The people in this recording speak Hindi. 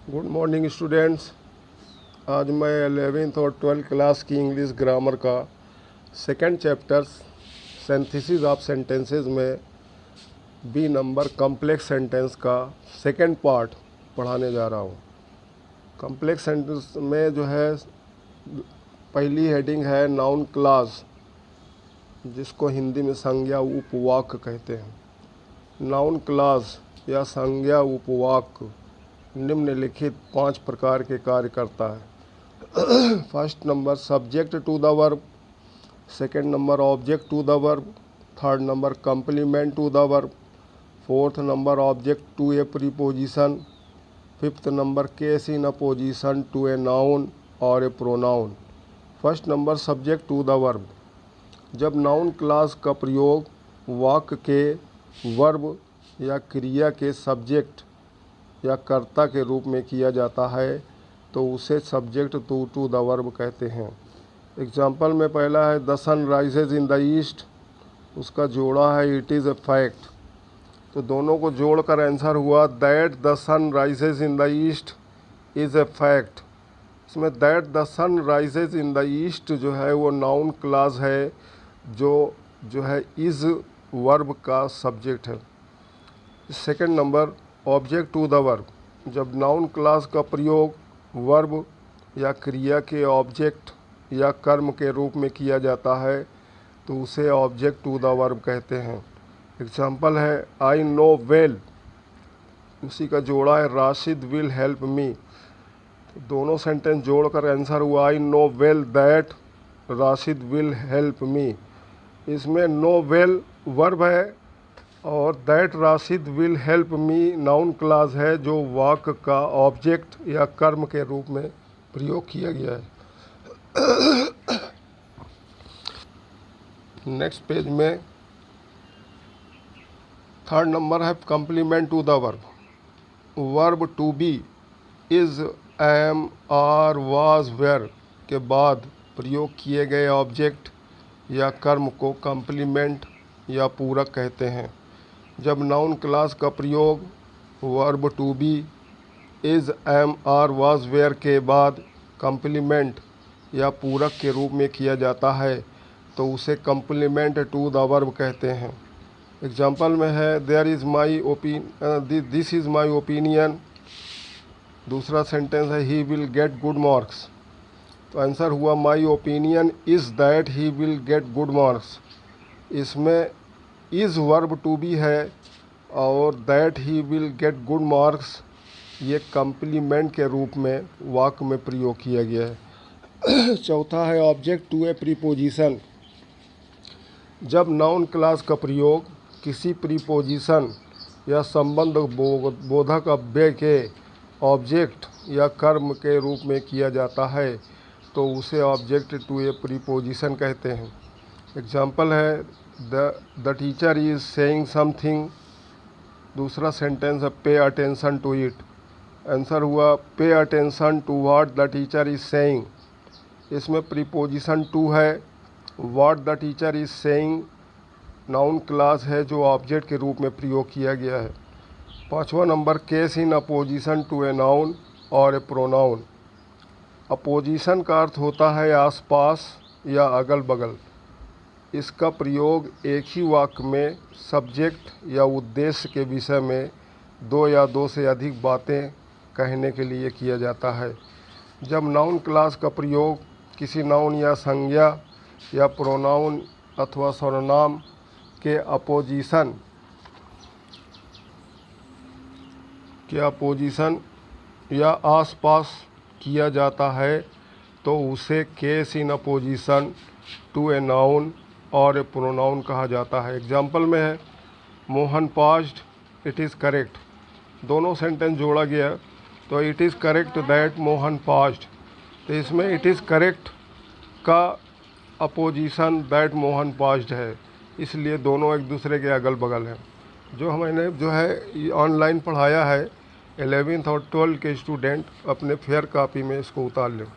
Good morning students. आज मैं 11th और 12th क्लास की इंग्लिश ग्रामर का second chapter synthesis of sentences में बी नंबर कॉम्प्लेक्स सेंटेंस का सेकंड पार्ट पढ़ाने जा रहा हूँ। कॉम्प्लेक्स सेंटेंस में जो है पहली हेडिंग है नाउन क्लॉज, जिसको हिंदी में संज्ञा उपवाक्य कहते हैं। नाउन क्लॉज या संज्ञा उपवाक्य निम्नलिखित 5 प्रकार के कार्य करता है। First number subject to the verb, second number object to the verb, third number complement to the verb, fourth number object to a preposition, fifth number case in apposition to a noun और a pronoun. First number subject to the verb. जब नाउन क्लॉज का प्रयोग वाक्य के वर्ब या क्रिया के सब्जेक्ट या कर्ता के रूप में किया जाता है तो उसे सब्जेक्ट टू द वर्ब कहते हैं। एग्जाम्पल में पहला है the sun rises in the east, उसका जोड़ा है इट इज़ ए फैक्ट। तो दोनों को जोड़कर आंसर हुआ that the sun rises in the east is a fact. इसमें that the sun rises in the east जो है वो नाउन क्लॉज है, जो है इज़ वर्ब का सब्जेक्ट है। Second number object to the verb. जब नाउन क्लॉज का प्रयोग वर्ब या क्रिया के ऑब्जेक्ट या कर्म के रूप में किया जाता है तो उसे ऑब्जेक्ट टू द वर्ब कहते हैं। एग्जाम्पल है आई नो वेल, उसी का जोड़ा है राशिद विल हेल्प मी। तो दोनों सेंटेंस जोड़कर आंसर हुआ I know well that Rashid will help me. इसमें नो वेल वर्ब है और that Rashid will help me noun clause है, जो वाक्य का ऑब्जेक्ट या कर्म के रूप में प्रयोग किया गया है। नेक्स्ट पेज में थर्ड नंबर है complement to the verb. Verb to be, is, am, are, was, were के बाद प्रयोग किए गए ऑब्जेक्ट या कर्म को कंप्लीमेंट या पूरक कहते हैं। जब नाउन क्लॉज का प्रयोग verb to be, is, am, are, was, were के बाद कंप्लीमेंट या पूरक के रूप में किया जाता है तो उसे कंप्लीमेंट टू द वर्ब कहते हैं। एग्जाम्पल में है there is my this is my opinion. दूसरा सेंटेंस है he will get good marks. तो आंसर हुआ my opinion is that he will get good marks. इसमें इज़ वर्ब टू बी है और that he will get good marks ये कंप्लीमेंट के रूप में वाक्य में प्रयोग किया गया है। चौथा है ऑब्जेक्ट टू ए प्रीपोजिशन। जब नाउन क्लॉज का प्रयोग किसी प्रीपोजिशन या संबंध बोधक अव्यय के ऑब्जेक्ट या कर्म के रूप में किया जाता है तो उसे ऑब्जेक्ट टू ए प्रीपोजिशन कहते हैं। एग्जाम्पल है the teacher is saying something. दूसरा सेंटेंस है pay attention to it. Answer हुआ pay attention to what the teacher is saying. इसमें प्रीपोजिशन टू है, what the teacher is saying noun clause है जो ऑब्जेक्ट के रूप में प्रयोग किया गया है। पाँचवा number case in apposition to a noun और ए प्रोनाउन। अपोजिशन का अर्थ होता है आसपास या अगल बगल। इसका प्रयोग एक ही वाक्य में सब्जेक्ट या उद्देश्य के विषय में दो या दो से अधिक बातें कहने के लिए किया जाता है। जब नाउन क्लॉज का प्रयोग किसी नाउन या संज्ञा या प्रोनाउन अथवा सर्वनाम के अपोजिशन या आसपास किया जाता है तो उसे case in apposition to a noun और ए प्रोनाउन कहा जाता है। एग्जाम्पल में है Mohan passed, it is correct. दोनों सेंटेंस जोड़ा गया तो it is correct that Mohan passed. तो इसमें इट इज़ करेक्ट का अपोजिशन दैट मोहन पास्ड है, इसलिए दोनों एक दूसरे के अगल बगल हैं। जो है ऑनलाइन पढ़ाया है 11th और 12th के स्टूडेंट अपने फेयर कॉपी में इसको उतार लें।